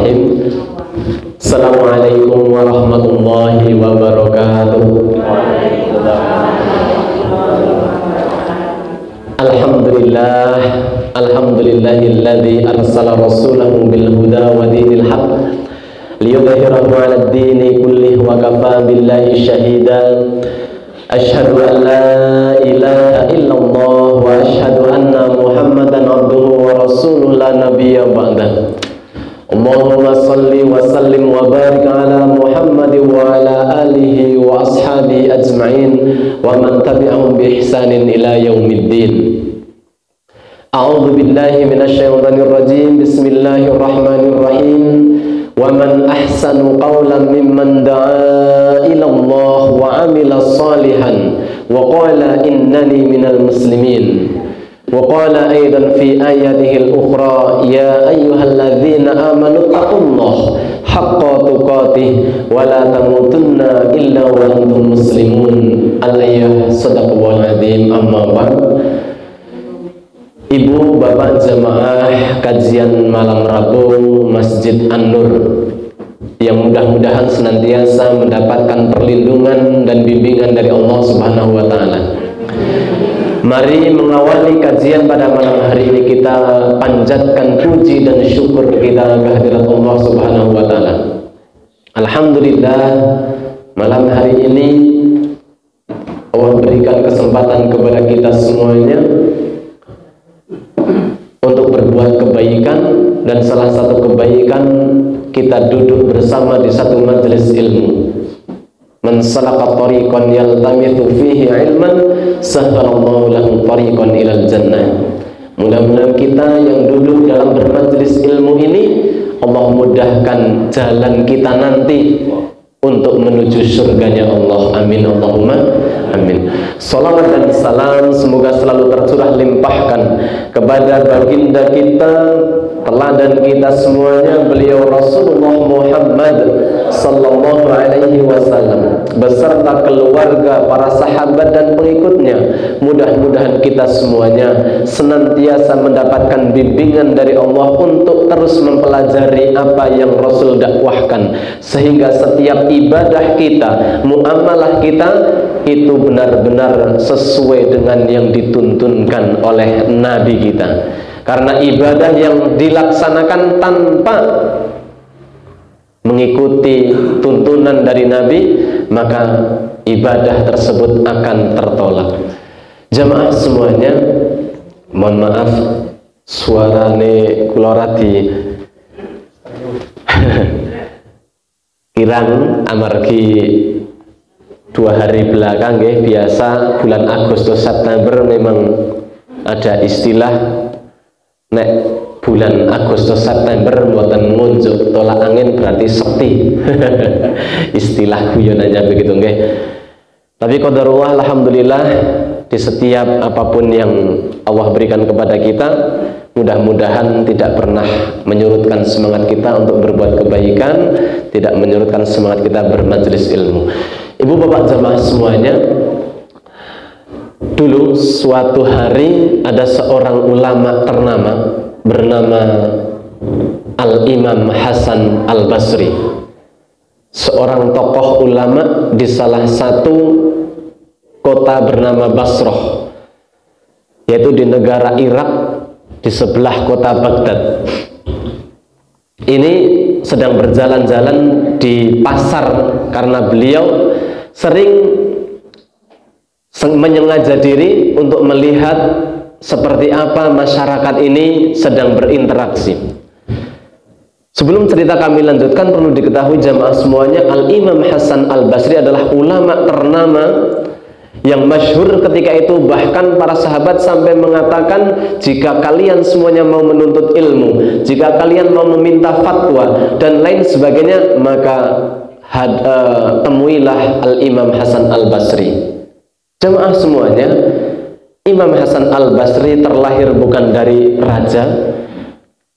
Bismillahirrahmanirrahim. Assalamualaikum warahmatullahi wabarakatuh. Alhamdulillah, alhamdulillahilladzi arsala rasulahu bil huda wa dinil haqq liyudhhirahu 'alad dini kullih wa kafaa billahi shahida. Asyhadu an la ilaha illallah wa asyhadu anna Muhammadan abduhu wa rasuluhu la nabiyya ba'dah. Allahumma salli wa sallim wa barik ala Muhammad wa ala alihi wa ashabihi ajma'in wa man tabi'ahum bi ihsanin ila yaumiddin. A'udzu billahi minasy syaithanir rajim. Bismillahirrahmanirrahim. Wa man ahsanu qawlan mimman da'a ila Allah wa 'amila shalihan wa qala innani minal muslimin. Wa qala aidan fi ayatihi al-ukhra ya ayyuhalladzina amanu taqullaha haqqa tuqatih wa la tamutunna illa wa antum muslimun. Al-ayah sadaqallahul azim. Amma ba'd. Ibu bapak jamaah kajian malam Rabu Masjid An-Nur yang mudah-mudahan senantiasa mendapatkan perlindungan dan bimbingan dari Allah Subhanahu wa taala. Mari mengawali kajian pada malam hari ini kita panjatkan puji dan syukur kita kehadirat Allah Subhanahu wa taala. Alhamdulillah, malam hari ini Allah berikan kesempatan kepada kita semuanya untuk berbuat kebaikan, dan salah satu kebaikan kita duduk bersama di satu majelis ilmu. Man salaka tariqan yaltamithu fihi ilman sahhalallahu lahu tariqan ilal jannah. Mudah-mudahan kita yang duduk dalam bermajelis ilmu ini Allah mudahkan jalan kita nanti untuk menuju surganya Allah. Amin Allahumma amin. Salawat dan salam semoga selalu tercurah limpahkan kepada baginda kita, teladan kita semuanya, beliau Rasulullah Muhammad sallallahu alaihi wasallam beserta keluarga, para sahabat dan pengikutnya. Mudah-mudahan kita semuanya senantiasa mendapatkan bimbingan dari Allah untuk terus mempelajari apa yang Rasul dakwahkan, sehingga setiap ibadah kita, muamalah kita itu benar-benar sesuai dengan yang dituntunkan oleh Nabi kita. Karena ibadah yang dilaksanakan tanpa mengikuti tuntunan dari Nabi, maka ibadah tersebut akan tertolak. Jamaah semuanya, mohon maaf suarane kula radi kirang amargi 2 hari belakang nggih, biasa bulan Agustus September memang ada istilah nek bulan Agustus September mboten ngunjuk tolak angin berarti sekti. Istilah guyonannya begitu nggih. Tapi qadarullah, alhamdulillah, di setiap apapun yang Allah berikan kepada kita, mudah-mudahan tidak pernah menyurutkan semangat kita untuk berbuat kebaikan, tidak menyurutkan semangat kita bermajelis ilmu. Ibu bapak jamaah semuanya, dulu suatu hari ada seorang ulama ternama bernama Al-Imam Hasan Al-Basri, seorang tokoh ulama di salah satu kota bernama Basrah, yaitu di negara Irak, di sebelah kota Baghdad. Ini sedang berjalan-jalan di pasar karena beliau sering menyengaja diri untuk melihat seperti apa masyarakat ini sedang berinteraksi. Sebelum cerita kami lanjutkan, perlu diketahui jamaah semuanya, Al-Imam Hasan Al-Basri adalah ulama ternama yang masyhur ketika itu. Bahkan para sahabat sampai mengatakan, jika kalian semuanya mau menuntut ilmu, jika kalian mau meminta fatwa dan lain sebagainya, maka temuilah Al-Imam Hasan Al-Basri. Jamaah semuanya, Imam Hasan Al-Basri terlahir bukan dari raja,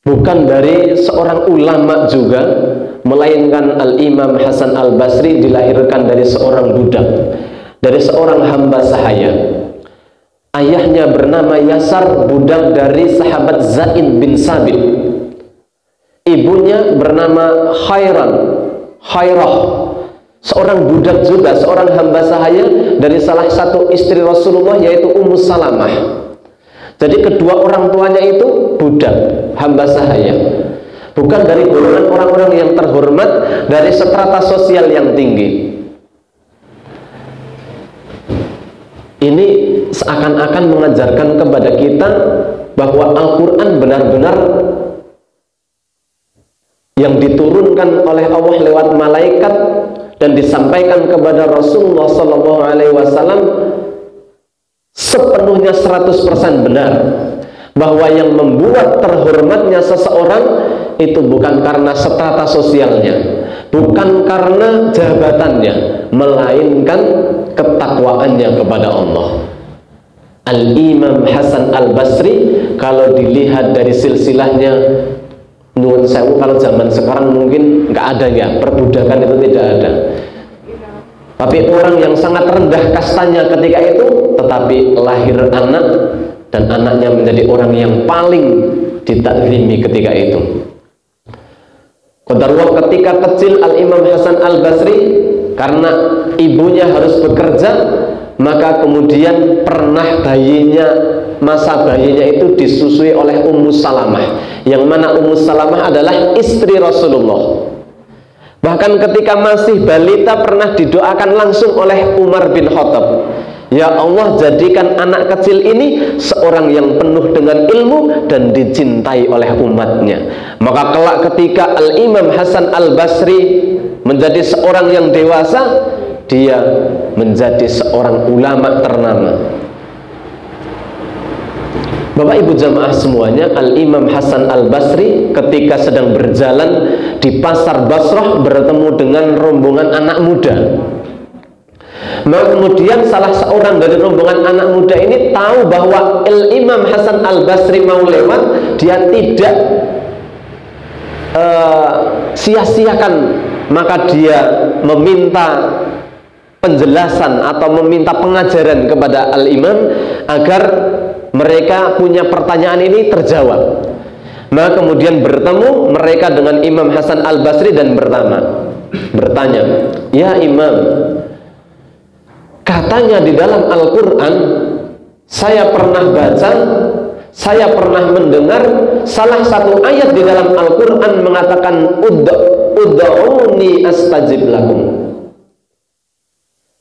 bukan dari seorang ulama juga, melainkan Al-Imam Hasan Al-Basri dilahirkan dari seorang budak, dari seorang hamba sahaya. Ayahnya bernama Yasar, budak dari sahabat Zaid bin Sabit. ibunya bernama Khairah, seorang budak juga, seorang hamba sahaya dari salah satu istri Rasulullah, yaitu Ummu Salamah. Jadi kedua orang tuanya itu budak, hamba sahaya, bukan dari golongan orang-orang yang terhormat, dari strata sosial yang tinggi. Ini seakan-akan mengajarkan kepada kita bahwa Al-Quran benar-benar yang diturunkan oleh Allah lewat malaikat dan disampaikan kepada Rasulullah SAW sepenuhnya 100% benar, bahwa yang membuat terhormatnya seseorang itu bukan karena strata sosialnya, bukan karena jabatannya, melainkan ketakwaannya kepada Allah. Al-Imam Hasan Al-Basri, kalau dilihat dari silsilahnya, nuwun sewu, kalau zaman sekarang mungkin nggak ada ya, perbudakan itu tidak ada. Tapi orang yang sangat rendah kastanya ketika itu, tetapi lahir anak, dan anaknya menjadi orang yang paling ditakrimi ketika itu. Qadarullah, ketika kecil Al-Imam Hasan Al-Basri, karena ibunya harus bekerja, maka kemudian pernah masa bayinya itu disusui oleh Ummu Salamah, yang mana Ummu Salamah adalah istri Rasulullah. Bahkan ketika masih balita pernah didoakan langsung oleh Umar bin Khattab, ya Allah, jadikan anak kecil ini seorang yang penuh dengan ilmu dan dicintai oleh umatnya. Maka kelak ketika Al-Imam Hasan Al-Basri menjadi seorang yang dewasa, dia menjadi seorang ulama ternama. Bapak Ibu jamaah semuanya, Al-Imam Hasan Al-Basri ketika sedang berjalan di pasar Basrah bertemu dengan rombongan anak muda. Maka kemudian salah seorang dari rombongan anak muda ini tahu bahwa Al-Imam Hasan Al-Basri mau lewat, dia tidak sia-siakan, maka dia meminta penjelasan atau meminta pengajaran kepada Al-Imam agar mereka punya pertanyaan ini terjawab. Maka kemudian bertemu mereka dengan Imam Hasan Al-Basri dan bertanya, ya Imam, katanya di dalam Al-Quran saya pernah baca, saya pernah mendengar salah satu ayat di dalam Al-Quran mengatakan ud'uni astajib lakum.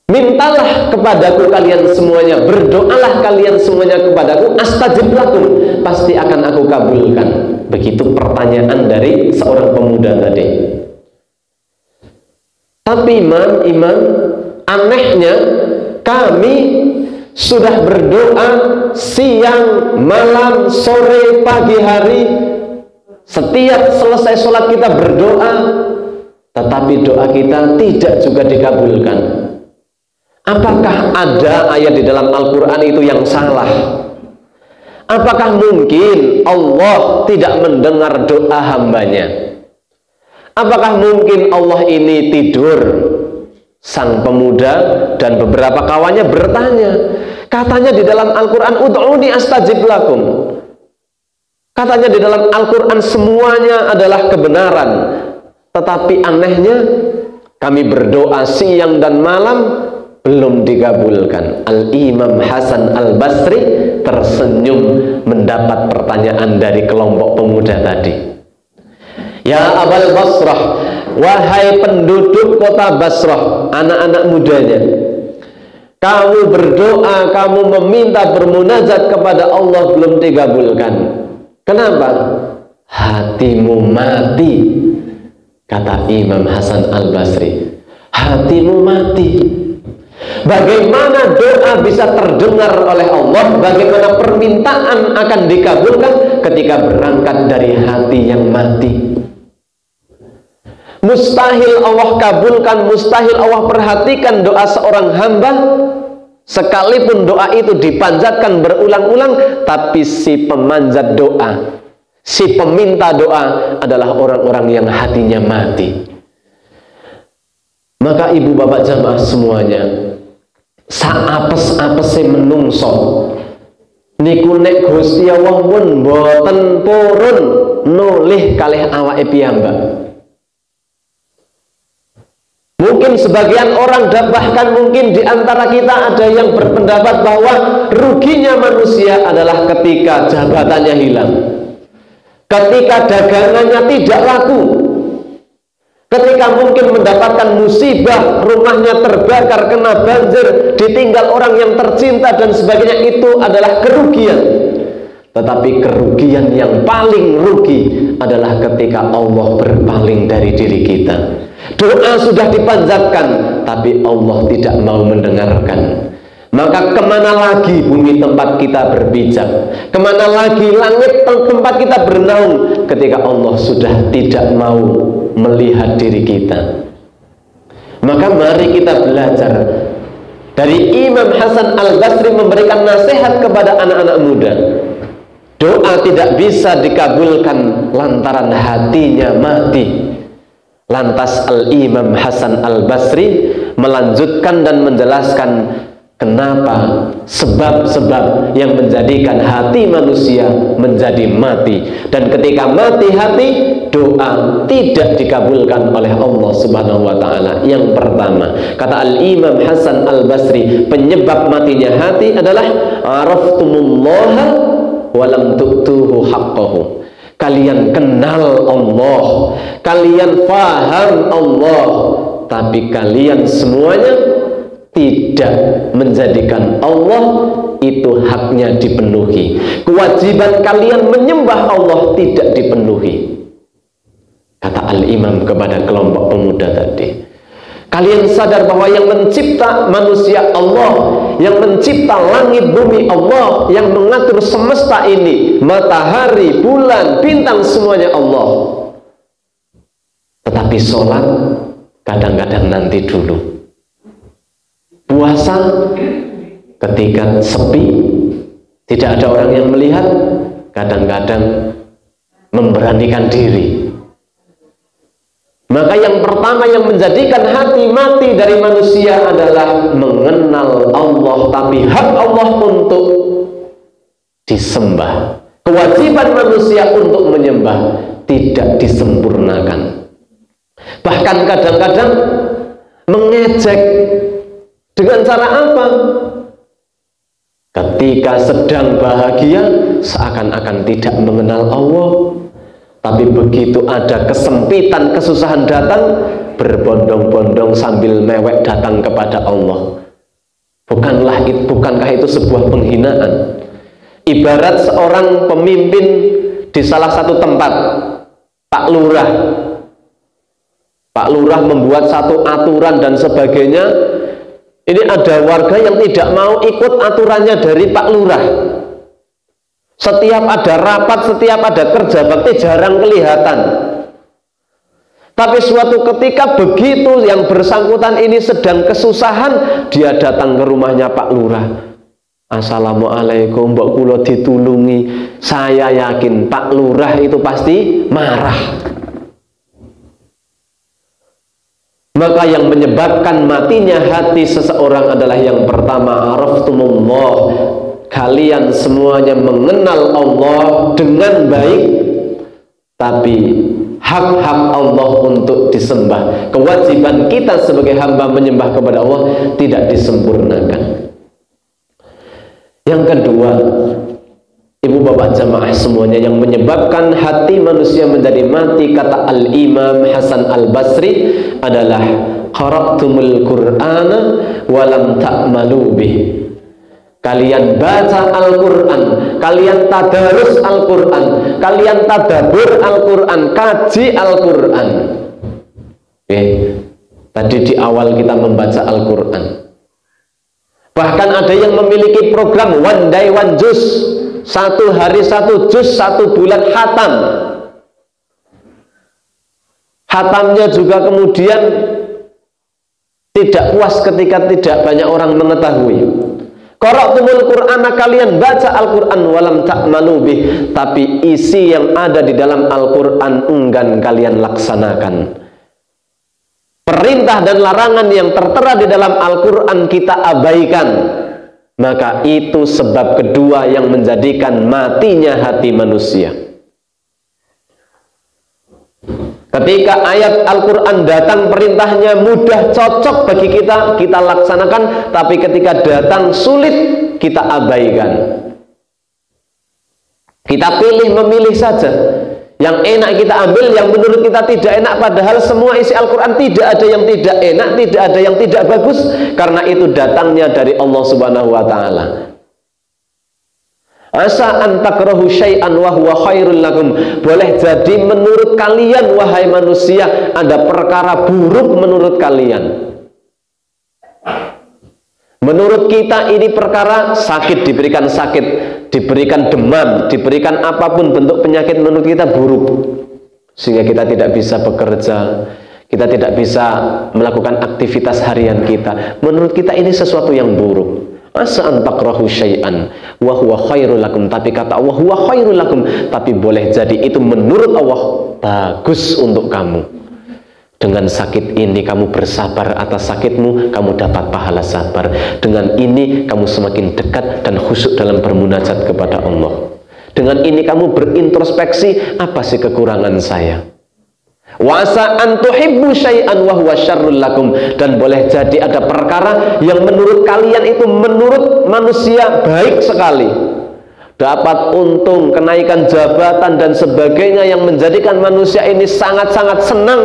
Mintalah kepadaku kalian semuanya, berdoalah kalian semuanya kepadaku, astajib lakum, pasti akan aku kabulkan. Begitu pertanyaan dari seorang pemuda tadi. Tapi Imam, anehnya kami sudah berdoa siang, malam, sore, pagi hari, setiap selesai sholat kita berdoa, tetapi doa kita tidak juga dikabulkan. Apakah ada ayat di dalam Al-Quran itu yang salah? Apakah mungkin Allah tidak mendengar doa hambanya? Apakah mungkin Allah ini tidur? Sang pemuda dan beberapa kawannya bertanya. Katanya di dalam Al-Quran ud'uni astajib lakum. Katanya di dalam Al-Quran semuanya adalah kebenaran. Tetapi anehnya kami berdoa siang dan malam belum dikabulkan. Al-Imam Hasan Al-Basri tersenyum mendapat pertanyaan dari kelompok pemuda tadi. Ya Abal Basrah, wahai penduduk kota Basrah, anak-anak mudanya, kamu berdoa, kamu meminta, bermunajat kepada Allah belum dikabulkan. Kenapa? Hatimu mati, kata Imam Hasan Al-Basri. Hatimu mati. Bagaimana doa bisa terdengar oleh Allah, bagaimana permintaan akan dikabulkan ketika berangkat dari hati yang mati? Mustahil Allah kabulkan, mustahil Allah perhatikan doa seorang hamba, sekalipun doa itu dipanjatkan berulang-ulang, tapi si pemanjat doa, si peminta doa adalah orang-orang yang hatinya mati. Maka ibu bapak jamaah semuanya, saapes-apese menungso niku nek Gusti Allah pun boten purun nulih kalih awake piyambak. Mungkin sebagian orang dan bahkan mungkin di antara kita ada yang berpendapat bahwa ruginya manusia adalah ketika jabatannya hilang, ketika dagangannya tidak laku, ketika mungkin mendapatkan musibah, rumahnya terbakar, kena banjir, ditinggal orang yang tercinta dan sebagainya. Itu adalah kerugian. Tetapi kerugian yang paling rugi adalah ketika Allah berpaling dari diri kita. Doa sudah dipanjatkan, tapi Allah tidak mau mendengarkan. Maka kemana lagi bumi tempat kita berpijak? Kemana lagi langit tempat kita bernaung ketika Allah sudah tidak mau melihat diri kita? Maka mari kita belajar dari Imam Hasan Al-Basri memberikan nasihat kepada anak-anak muda. Doa tidak bisa dikabulkan lantaran hatinya mati. Lantas Al-Imam Hasan Al-Basri melanjutkan dan menjelaskan kenapa sebab-sebab yang menjadikan hati manusia menjadi mati. Dan ketika mati hati, doa tidak dikabulkan oleh Allah Subhanahu wa ta'ala. Yang pertama, kata Al-Imam Hasan Al-Basri, penyebab matinya hati adalah araftumullaha walam tu'tuhu haqqahu. Kalian kenal Allah, kalian faham Allah, tapi kalian semuanya tidak menjadikan Allah itu haknya dipenuhi. Kewajiban kalian menyembah Allah tidak dipenuhi. Kata Al-Imam kepada kelompok pemuda tadi, kalian sadar bahwa yang mencipta manusia Allah, yang mencipta langit bumi Allah, yang mengatur semesta ini, matahari, bulan, bintang, semuanya Allah. Tetapi sholat kadang-kadang nanti dulu. Puasa ketika sepi, tidak ada orang yang melihat, kadang-kadang memberanikan diri. Maka yang pertama yang menjadikan hati mati dari manusia adalah mengenal Allah, tapi hak Allah untuk disembah, kewajiban manusia untuk menyembah tidak disempurnakan. Bahkan kadang-kadang mengejek. Dengan cara apa? Ketika sedang bahagia seakan-akan tidak mengenal Allah, tapi begitu ada kesempitan, kesusahan datang, berbondong-bondong sambil mewek datang kepada Allah. Bukankah itu sebuah penghinaan? Ibarat seorang pemimpin di salah satu tempat, Pak Lurah membuat satu aturan dan sebagainya. Ini ada warga yang tidak mau ikut aturannya dari Pak Lurah. Setiap ada rapat, setiap ada kerja bakti jarang kelihatan. Tapi suatu ketika begitu yang bersangkutan ini sedang kesusahan, dia datang ke rumahnya Pak Lurah. Assalamualaikum, mbok kula ditulungi. Saya yakin Pak Lurah itu pasti marah. Maka yang menyebabkan matinya hati seseorang adalah yang pertama, araftumullah. Kalian semuanya mengenal Allah dengan baik, tapi hak-hak Allah untuk disembah, kewajiban kita sebagai hamba menyembah kepada Allah tidak disempurnakan. Yang kedua, ibu bapak jamaah semuanya, yang menyebabkan hati manusia menjadi mati, kata Al-Imam Hasan Al-Basri, adalah qara'tumul Qur'ana walam ta'malu bih. Kalian baca Al-Quran, kalian tadarus Al-Quran, kalian tadabur Al-Quran, kaji Al-Quran. Tadi di awal kita membaca Al-Quran. Bahkan ada yang memiliki program one day one juz, 1 hari 1 juz, 1 bulan khatam. Khatamnya juga kemudian tidak puas ketika tidak banyak orang mengetahui. Qara'tumul Qur'ana, kalian baca Al-Quran, walam ta'malu bih, tapi isi yang ada di dalam Al-Quran enggan kalian laksanakan. Perintah dan larangan yang tertera di dalam Al-Quran kita abaikan. maka itu sebab kedua yang menjadikan matinya hati manusia. Ketika ayat Al-Quran datang perintahnya mudah, cocok bagi kita, kita laksanakan. Tapi ketika datang sulit, kita abaikan. Kita memilih saja. Yang enak kita ambil, yang menurut kita tidak enak. Padahal semua isi Al-Quran tidak ada yang tidak enak, tidak ada yang tidak bagus. Karena itu datangnya dari Allah Subhanahu wa Ta'ala. Asa an takrahu syai'an wa huwa khairul lakum. Boleh jadi menurut kalian wahai manusia ada perkara buruk menurut kalian. Menurut kita ini perkara sakit, diberikan sakit, diberikan demam, diberikan apapun bentuk penyakit, menurut kita buruk. Sehingga kita tidak bisa bekerja, kita tidak bisa melakukan aktivitas harian kita. Menurut kita ini sesuatu yang buruk. Asa an takrahu syai'an wa huwa khairul lakum. Tapi kata Allah, huwa khairul lakum. Tapi boleh jadi itu menurut Allah bagus untuk kamu. Dengan sakit ini kamu bersabar atas sakitmu, kamu dapat pahala sabar. Dengan ini kamu semakin dekat dan khusyuk dalam bermunajat kepada Allah. Dengan ini kamu berintrospeksi, apa sih kekurangan saya? Wasa an tuhibbu syai'an wa huwa syarrul lakum. Dan boleh jadi ada perkara yang menurut kalian itu menurut manusia baik sekali, dapat untung, kenaikan jabatan dan sebagainya yang menjadikan manusia ini sangat-sangat senang.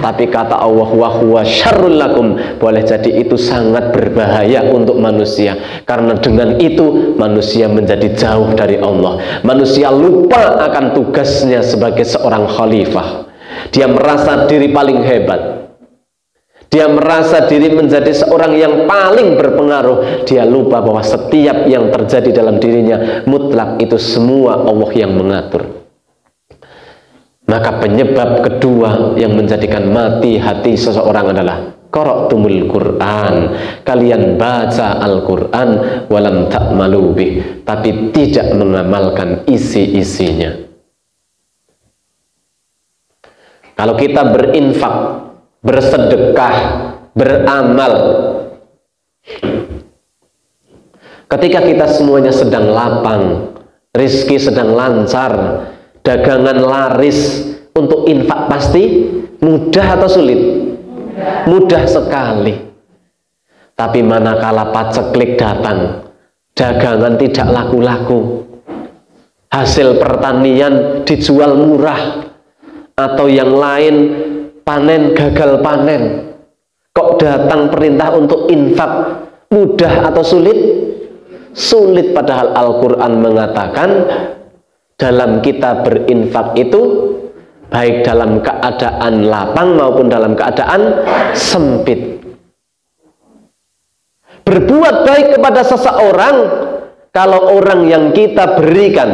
Tapi kata Allah, wa huwa syarrul lakum, boleh jadi itu sangat berbahaya untuk manusia. Karena dengan itu manusia menjadi jauh dari Allah. Manusia lupa akan tugasnya sebagai seorang khalifah. Dia merasa diri paling hebat. Dia merasa diri menjadi seorang yang paling berpengaruh. Dia lupa bahwa setiap yang terjadi dalam dirinya mutlak itu semua Allah yang mengatur. Maka penyebab kedua yang menjadikan mati hati seseorang adalah qara'tumul Quran. Kalian baca Al-Quran walam ta'malu bih, tapi tidak mengamalkan isi-isinya. Kalau kita berinfak, bersedekah, beramal, ketika kita semuanya sedang lapang, rizki sedang lancar, dagangan laris, untuk infak pasti mudah atau sulit? Mudah sekali. Tapi manakala paceklik datang, dagangan tidak laku-laku, hasil pertanian dijual murah, atau yang lain panen gagal panen, kok datang perintah untuk infak, mudah atau sulit? Sulit. Padahal Al-Quran mengatakan dalam kita berinfak itu baik dalam keadaan lapang maupun dalam keadaan sempit. Berbuat baik kepada seseorang, kalau orang yang kita berikan,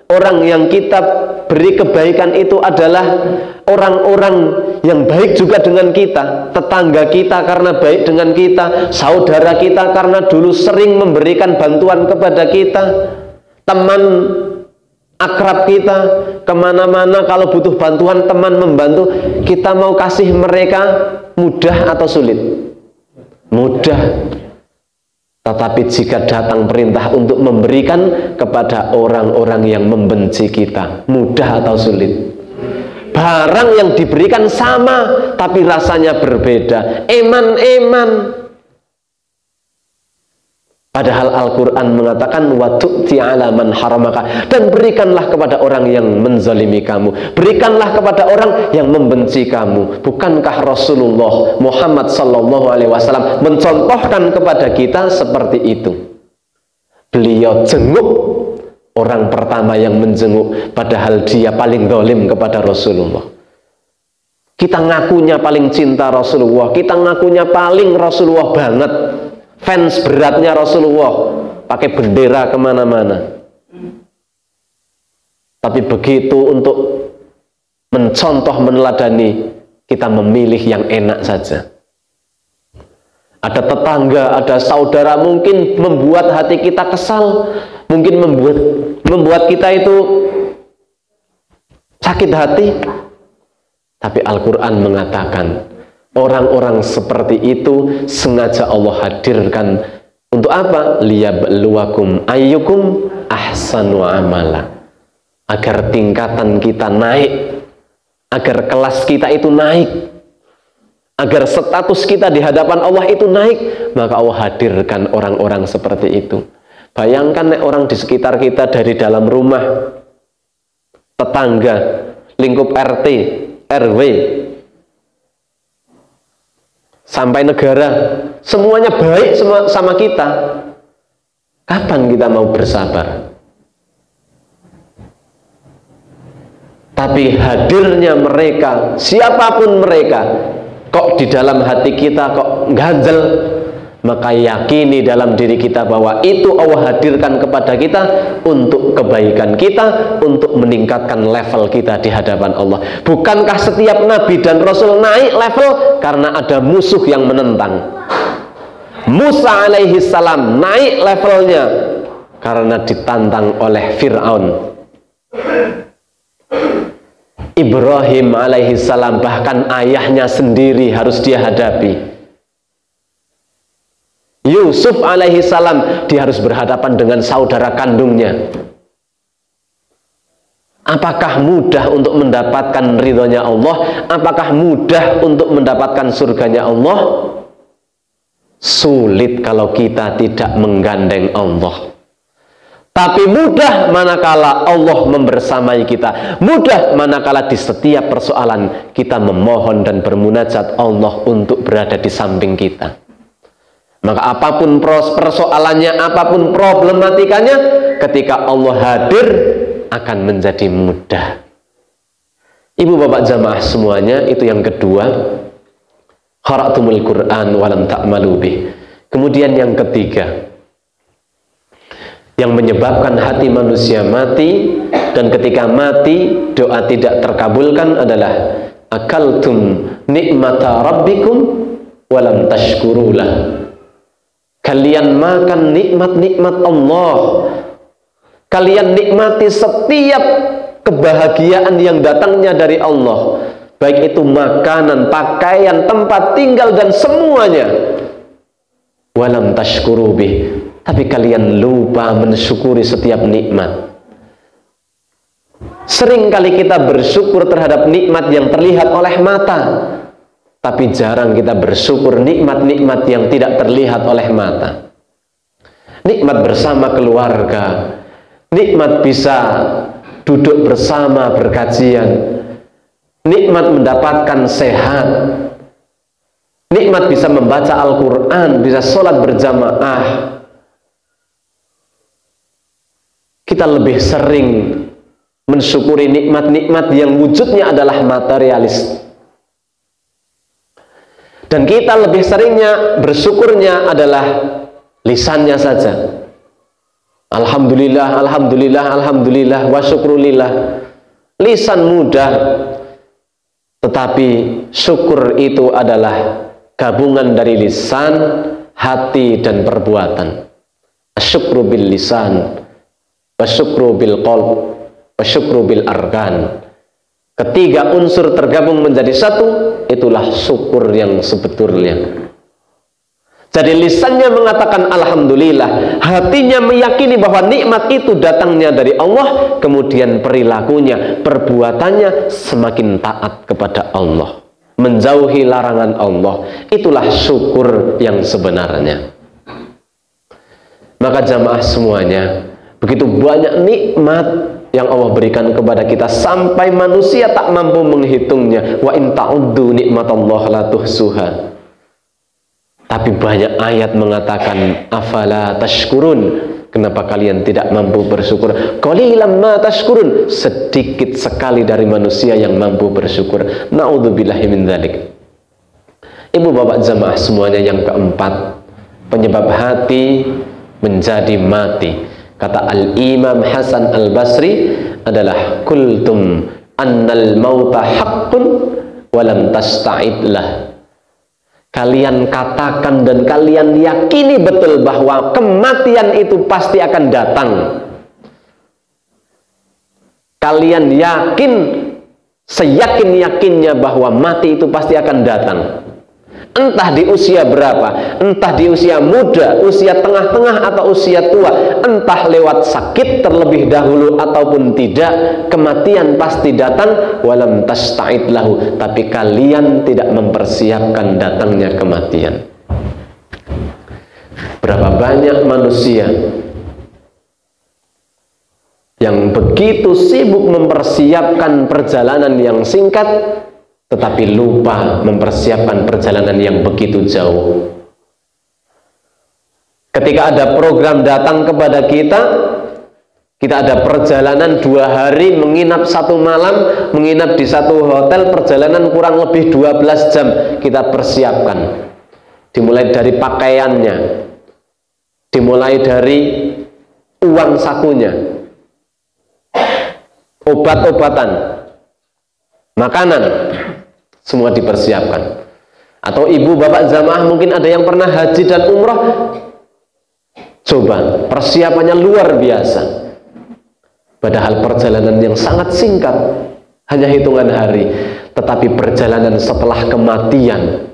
orang yang kita beri kebaikan itu adalah orang-orang yang baik juga dengan kita, tetangga kita karena baik dengan kita, saudara kita karena dulu sering memberikan bantuan kepada kita, teman akrab kita, kemana-mana kalau butuh bantuan teman membantu, kita mau kasih mereka mudah atau sulit? Mudah. Tetapi jika datang perintah untuk memberikan kepada orang-orang yang membenci kita, mudah atau sulit? Barang yang diberikan sama, tapi rasanya berbeda. Eman-eman. Padahal Al-Quran mengatakan wa tu'ti ala man haramaka, dan berikanlah kepada orang yang menzalimi kamu, berikanlah kepada orang yang membenci kamu. Bukankah Rasulullah Muhammad SAW mencontohkan kepada kita seperti itu? Beliau jenguk orang pertama yang menjenguk, padahal dia paling zalim kepada Rasulullah. Kita ngakunya paling cinta Rasulullah, kita ngakunya paling Rasulullah banget, fans beratnya Rasulullah, pakai bendera kemana-mana. Tapi begitu untuk mencontoh, meneladani, kita memilih yang enak saja. Ada tetangga, ada saudara mungkin membuat hati kita kesal, mungkin membuat kita itu sakit hati. Tapi Al-Quran mengatakan orang-orang seperti itu sengaja Allah hadirkan Untuk apa? Liyabluwakum ayyukum ahsanu amala. Agar tingkatan kita naik, agar kelas kita itu naik, agar status kita di hadapan Allah itu naik, maka Allah hadirkan orang-orang seperti itu. Bayangkan orang di sekitar kita, dari dalam rumah, tetangga, lingkup RT, RW, sampai negara, semuanya baik sama kita. Kapan kita mau bersabar? Tapi hadirnya mereka, siapapun mereka, kok di dalam hati kita kok ganjel, maka yakini dalam diri kita bahwa itu Allah hadirkan kepada kita untuk kebaikan kita, untuk meningkatkan level kita di hadapan Allah. Bukankah setiap nabi dan rasul naik level karena ada musuh yang menentang? Musa alaihi salam naik levelnya karena ditantang oleh Fir'aun. Ibrahim alaihi salam, bahkan ayahnya sendiri harus dia hadapi. Yusuf alaihi salam, dia harus berhadapan dengan saudara kandungnya. Apakah mudah untuk mendapatkan ridhonya Allah? Apakah mudah untuk mendapatkan surganya Allah? Sulit kalau kita tidak menggandeng Allah. Tapi mudah manakala Allah membersamai kita. Mudah manakala di setiap persoalan kita memohon dan bermunajat Allah untuk berada di samping kita. Maka apapun persoalannya, apapun problematikanya, ketika Allah hadir akan menjadi mudah. Ibu bapak jamaah semuanya, itu yang kedua. Qara'tumul Qur'an walam ta'malu bih. Kemudian yang ketiga, yang menyebabkan hati manusia mati, dan ketika mati doa tidak terkabulkan adalah akaltum nikmata rabbikum walam tashkurulah. Kalian makan nikmat-nikmat Allah, kalian nikmati setiap kebahagiaan yang datangnya dari Allah, baik itu makanan, pakaian, tempat tinggal, dan semuanya. Walam tashkuru bih, tapi kalian lupa mensyukuri setiap nikmat. Seringkali kita bersyukur terhadap nikmat yang terlihat oleh mata, tapi jarang kita bersyukur nikmat-nikmat yang tidak terlihat oleh mata. Nikmat bersama keluarga, nikmat bisa duduk bersama berkajian, nikmat mendapatkan sehat, nikmat bisa membaca Al-Quran, bisa sholat berjamaah. Kita lebih sering mensyukuri nikmat-nikmat yang wujudnya adalah materialis, dan kita lebih seringnya bersyukurnya adalah lisannya saja. Alhamdulillah, alhamdulillah, alhamdulillah, wa syukrulillah. Lisan mudah, tetapi syukur itu adalah gabungan dari lisan, hati, dan perbuatan. Asyukru bil lisan, wasyukru bil qalb, wasyukru bil arkan. Ketiga unsur tergabung menjadi satu, itulah syukur yang sebetulnya. Jadi lisannya mengatakan alhamdulillah, hatinya meyakini bahwa nikmat itu datangnya dari Allah, kemudian perilakunya, perbuatannya semakin taat kepada Allah, menjauhi larangan Allah. Itulah syukur yang sebenarnya. Maka jamaah semuanya, begitu banyak nikmat yang Allah berikan kepada kita sampai manusia tak mampu menghitungnya. Wa in ta'uddu nikmatallah la tuhsuha. Tapi banyak ayat mengatakan afala tashkurun, kenapa kalian tidak mampu bersyukur? Qalilan ma tashkurun, sedikit sekali dari manusia yang mampu bersyukur. Na'udzubillahi min dzalik. Ibu bapak jamaah semuanya, yang keempat, penyebab hati menjadi mati, kata Al-Imam Hasan Al-Basri adalah kultum annal mauta haqqun walam tasta'id lah. Kalian katakan dan kalian yakini betul bahwa kematian itu pasti akan datang. Kalian yakin, seyakin-yakinnya bahwa mati itu pasti akan datang. Entah di usia berapa, entah di usia muda, usia tengah-tengah atau usia tua, entah lewat sakit terlebih dahulu ataupun tidak, kematian pasti datang. Walam tasta'id lahu, tapi kalian tidak mempersiapkan datangnya kematian. Berapa banyak manusia yang begitu sibuk mempersiapkan perjalanan yang singkat, tetapi lupa mempersiapkan perjalanan yang begitu jauh. Ketika ada program datang kepada kita, kita ada perjalanan 2 hari, menginap 1 malam, menginap di satu hotel, perjalanan kurang lebih 12 jam, kita persiapkan. Dimulai dari pakaiannya, dimulai dari uang sakunya, obat-obatan, makanan, semua dipersiapkan. Atau ibu bapak jamaah mungkin ada yang pernah haji dan umrah, coba persiapannya luar biasa, padahal perjalanan yang sangat singkat, hanya hitungan hari, tetapi perjalanan setelah kematian.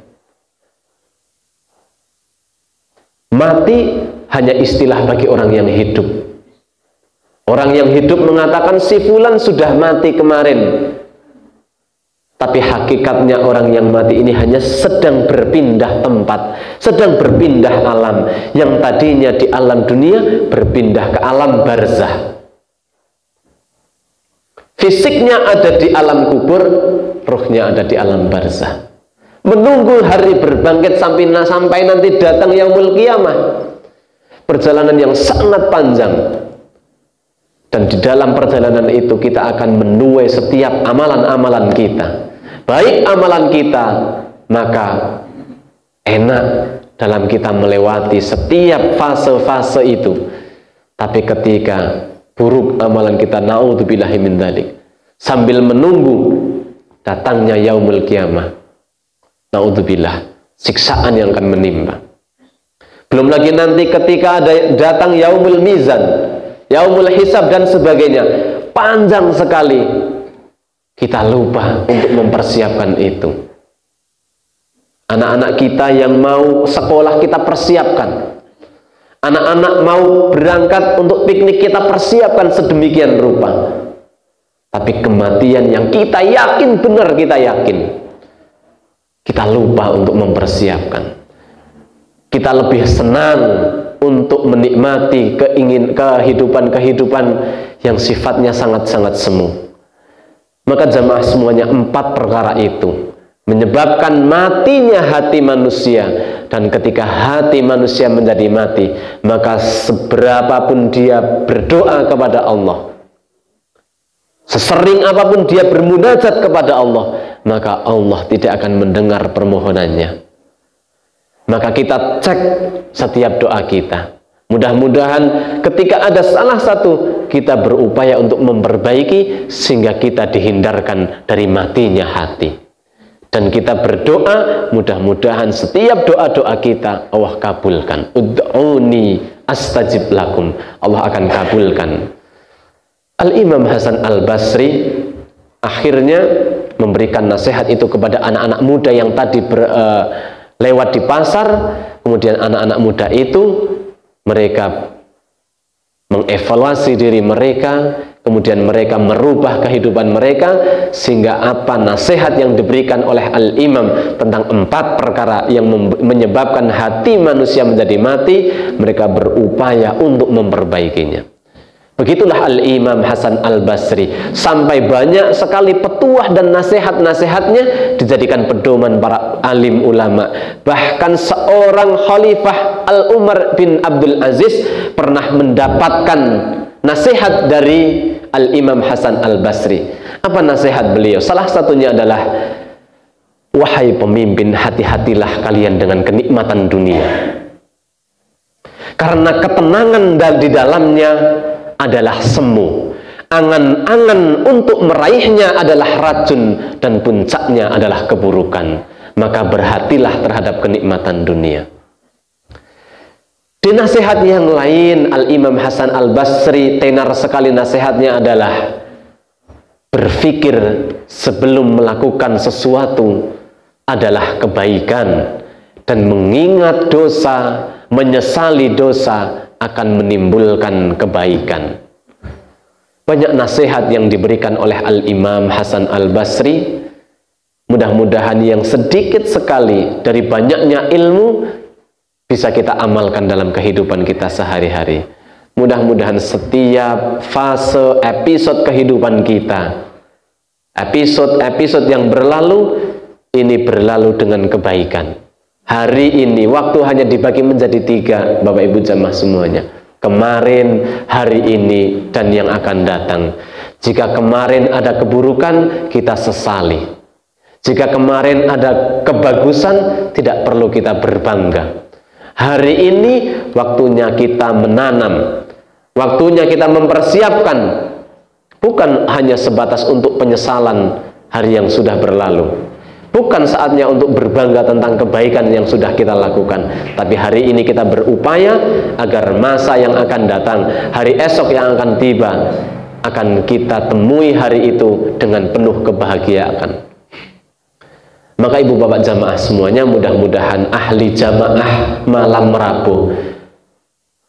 Mati hanya istilah bagi orang yang hidup. Orang yang hidup mengatakan si fulan sudah mati kemarin, tapi hakikatnya orang yang mati ini hanya sedang berpindah tempat, sedang berpindah alam. Yang tadinya di alam dunia berpindah ke alam barzah. Fisiknya ada di alam kubur, ruhnya ada di alam barzah, menunggu hari berbangkit sampai nanti datang yaumul qiyamah. Perjalanan yang sangat panjang. Dan di dalam perjalanan itu kita akan menuai setiap amalan-amalan kita. Baik amalan kita, maka enak dalam kita melewati setiap fase-fase itu. Tapi ketika buruk amalan kita, naudzubillahi min dzalik, sambil menunggu datangnya yaumul qiyamah, naudzubillah, siksaan yang akan menimpa. Belum lagi nanti ketika datang yaumul mizan, yaumul hisab dan sebagainya, panjang sekali. Kita lupa untuk mempersiapkan itu. Anak-anak kita yang mau sekolah kita persiapkan. Anak-anak mau berangkat untuk piknik kita persiapkan sedemikian rupa. Tapi kematian yang kita yakin, benar kita yakin, kita lupa untuk mempersiapkan. Kita lebih senang untuk menikmati kehidupan-kehidupan yang sifatnya sangat-sangat semu. Maka jamaah semuanya, 4 perkara itu menyebabkan matinya hati manusia. Dan ketika hati manusia menjadi mati, maka seberapapun dia berdoa kepada Allah, sesering apapun dia bermunajat kepada Allah, maka Allah tidak akan mendengar permohonannya. Maka kita cek setiap doa kita. Mudah-mudahan ketika ada salah satu, kita berupaya untuk memperbaiki sehingga kita dihindarkan dari matinya hati. Dan kita berdoa, mudah-mudahan setiap doa-doa kita Allah kabulkan. Ud'uni astajib lakum, Allah akan kabulkan. Al-Imam Hasan Al-Basri akhirnya memberikan nasihat itu kepada anak-anak muda yang tadi lewat di pasar. Kemudian anak-anak muda itu mereka mengevaluasi diri mereka, kemudian mereka merubah kehidupan mereka, sehingga apa nasihat yang diberikan oleh Al-Imam tentang 4 perkara yang menyebabkan hati manusia menjadi mati, mereka berupaya untuk memperbaikinya. Begitulah Al-Imam Hasan Al-Basri, sampai banyak sekali petuah dan nasihat-nasihatnya dijadikan pedoman para alim ulama. Bahkan seorang Khalifah Al-Umar bin Abdul Aziz pernah mendapatkan nasihat dari Al-Imam Hasan Al-Basri. Apa nasihat beliau? Salah satunya adalah, wahai pemimpin, hati-hatilah kalian dengan kenikmatan dunia, karena ketenangan di dalamnya adalah semu. Angan-angan untuk meraihnya adalah racun, dan puncaknya adalah keburukan. Maka berhatilah terhadap kenikmatan dunia. Di nasihat yang lain, Al-Imam Hasan Al-Basri tenar sekali nasihatnya adalah, berpikir sebelum melakukan sesuatu adalah kebaikan. dan mengingat dosa, menyesali dosa akan menimbulkan kebaikan. Banyak nasihat yang diberikan oleh Al-Imam Hasan Al-Basri. Mudah-mudahan yang sedikit sekali dari banyaknya ilmu bisa kita amalkan dalam kehidupan kita sehari-hari. Mudah-mudahan setiap fase episode kehidupan kita, episode-episode yang berlalu, ini berlalu dengan kebaikan. Hari ini waktu hanya dibagi menjadi 3, Bapak Ibu jamaah semuanya. Kemarin, hari ini, dan yang akan datang. Jika kemarin ada keburukan, kita sesali. Jika kemarin ada kebagusan, tidak perlu kita berbangga. Hari ini waktunya kita menanam, waktunya kita mempersiapkan, bukan hanya sebatas untuk penyesalan hari yang sudah berlalu, bukan saatnya untuk berbangga tentang kebaikan yang sudah kita lakukan, tapi hari ini kita berupaya agar masa yang akan datang, hari esok yang akan tiba, akan kita temui hari itu dengan penuh kebahagiaan. Maka ibu bapak jamaah semuanya, mudah-mudahan ahli jamaah malam Rabu,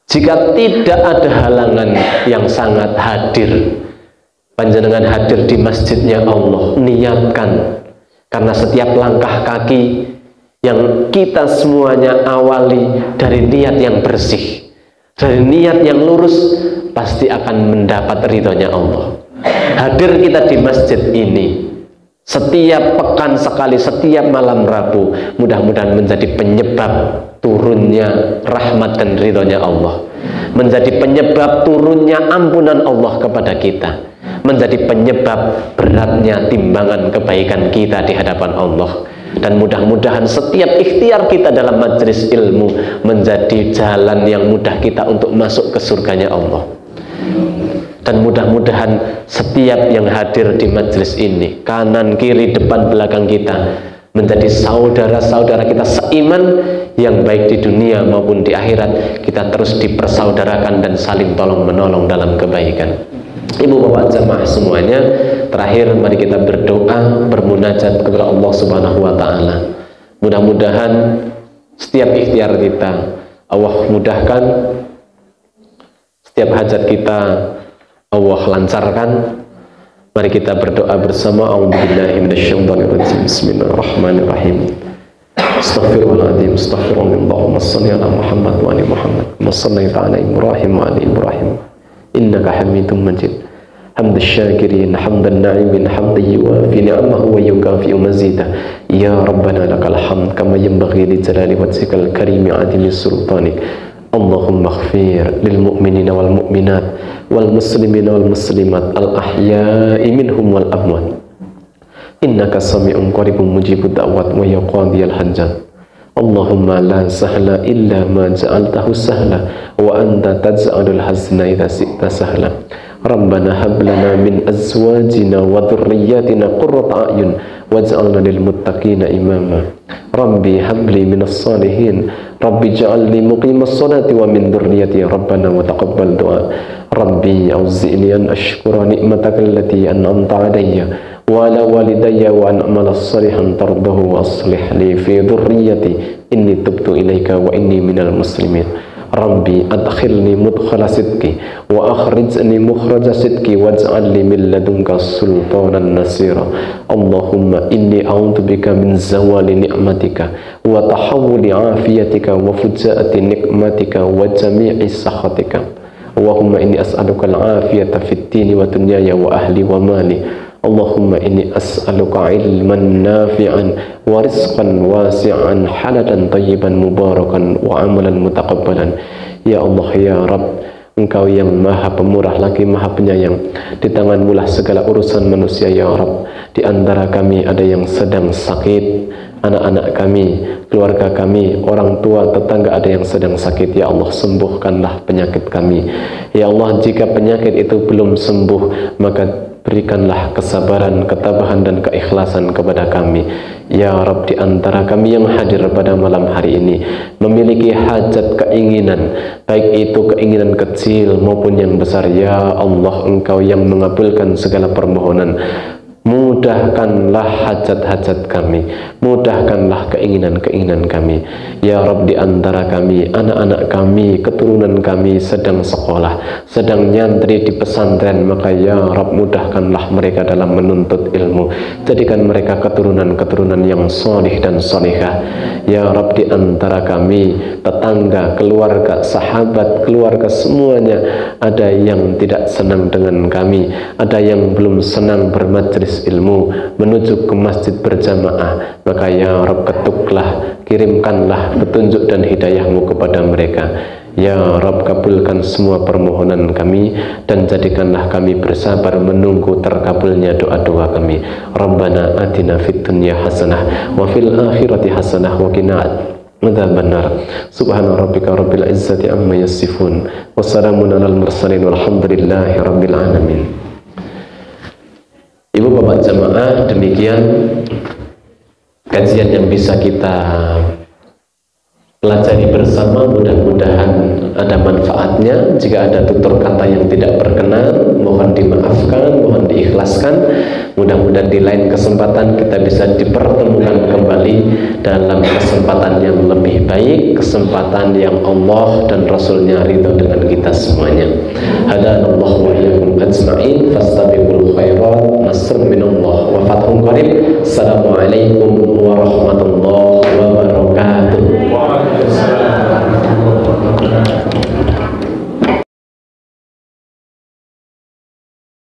jika tidak ada halangan yang sangat hadir, panjenengan hadir di masjidnya Allah, niatkan. Karena setiap langkah kaki yang kita semuanya awali dari niat yang bersih, dari niat yang lurus, pasti akan mendapat ridhonya Allah. Hadir kita di masjid ini setiap pekan sekali, setiap malam Rabu, mudah-mudahan menjadi penyebab turunnya rahmat dan ridhonya Allah, menjadi penyebab turunnya ampunan Allah kepada kita, menjadi penyebab beratnya timbangan kebaikan kita di hadapan Allah. Dan mudah-mudahan setiap ikhtiar kita dalam majelis ilmu menjadi jalan yang mudah kita untuk masuk ke surganya Allah. Dan mudah-mudahan setiap yang hadir di majelis ini, kanan, kiri, depan, belakang kita, menjadi saudara-saudara kita seiman yang baik di dunia maupun di akhirat. Kita terus dipersaudarakan dan saling tolong-menolong dalam kebaikan. Ibu bapak jamaah semuanya, terakhir mari kita berdoa, bermunajat kepada Allah Subhanahu wa Ta'ala. Mudah-mudahan setiap ikhtiar kita Allah mudahkan, setiap hajat kita Allah lancarkan. Mari kita berdoa bersama. A'udzubillahi minasyaitonirrajim. Bismillahirrahmanirrahim. Astaghfirullahaladzim. Astaghfirullah. Allahumma shalli ala Muhammad wa ali Muhammad. Wa shallaita ala Ibrahim wa ali Ibrahim. Innaka Hamidum Majid. Hamdal syakirin, hamdan na'imin, hamdan yuwafi ni'amahu wa yukafi'u mazidah. Ya Rabbana lakal hamd kama yanbaghi li jalali wajhikal karimi 'azimi sultanik. Allahumma ighfir lil mu'minina wal mu'minat wal muslimina wal muslimat al ahya'i minhum wal amwat. Innaka sami'un qaribun mujibud da'wat wa ya qadiyal hajat. Allahumma la sahla illa ma ja'altahu sahla wa anta taj'alul hazna idza syi'ta sahla. Rabbana hab lana min azwajina wa dhurriyyatina qurrata a'yun waj'alna lil muttaqina imama. Rabbi habli minas salihin. Rabbi ja'alni muqimas salati wa min dhurriyyati rabbana wa taqabbal du'a. Rabbi auzi'ni an ashkura ni'mataka allati an'amta 'alayya wa ala walidayya wa an a'mala salihan tardahu wa aslih li fi dhurriyyati inni tubtu ilaika wa inni minal muslimin. Rabbi adkhilni mudkhala sidqi wa akhrijni mukhraja sidqi waj'al li min ladunka sultanan nasira. Allahumma inni a'udzubika min zawali ni'matika wa tahawuli afiyatika wa fujaati nikmatika wa jami'i sakhatika. Allahumma inni as'aluka al-afiyata fid dini wa dunyaya wa ahli wa mali. Allahumma inni as'aluka ilman nafi'an wa rizqan wasi'an halalan tayyiban mubarakan wa amalan mutaqabbalan. Ya Allah ya Rabb, Engkau yang maha pemurah lagi maha penyayang, di tanganmu lah segala urusan manusia ya Rabb. Di antara kami ada yang sedang sakit, anak-anak kami, keluarga kami, orang tua, tetangga ada yang sedang sakit. Ya Allah, sembuhkanlah penyakit kami. Ya Allah, jika penyakit itu belum sembuh, maka berikanlah kesabaran, ketabahan dan keikhlasan kepada kami. Ya Rabb, di antara kami yang hadir pada malam hari ini memiliki hajat, keinginan, baik itu keinginan kecil maupun yang besar. Ya Allah, Engkau yang mengabulkan segala permohonan. Mudah mudahkanlah hajat-hajat kami, mudahkanlah keinginan-keinginan kami. Ya Rabb, di antara kami, anak-anak kami, keturunan kami sedang sekolah, sedang nyantri di pesantren, maka ya Rabb, mudahkanlah mereka dalam menuntut ilmu. Jadikan mereka keturunan-keturunan yang solih dan solihah. Ya Rabb, di antara kami, tetangga, keluarga, sahabat, keluarga semuanya, ada yang tidak senang dengan kami, ada yang belum senang bermajlis ilmu, menuju ke masjid berjamaah, maka ya Rabb, ketuklah, kirimkanlah petunjuk dan hidayahmu kepada mereka. Ya Rabb, kabulkan semua permohonan kami dan jadikanlah kami bersabar menunggu terkabulnya doa-doa kami. Rabbana atina fid dunya hasanah wa fil akhirati hasanah wa qina adzabannar. Subhana rabbika rabbil izzati amma yasifun wa salamun alal mursalin walhamdulillahi rabbil alamin. Ibu bapak jamaah, demikian kajian yang bisa kita pelajari bersama. Mudah-mudahan ada manfaatnya. Jika ada tutur kata yang tidak berkenan, mohon dimaafkan, mohon diikhlaskan. Mudah-mudahan di lain kesempatan kita bisa dipertemukan kembali dalam kesempatan yang lebih baik, kesempatan yang Allah dan Rasulnya ridho dengan kita semuanya. Hadanallahu wa iyyakum ajma'in, fastabiqul khairat, nasrun minallah wa fathun qarib. Assalamualaikum warahmatullahi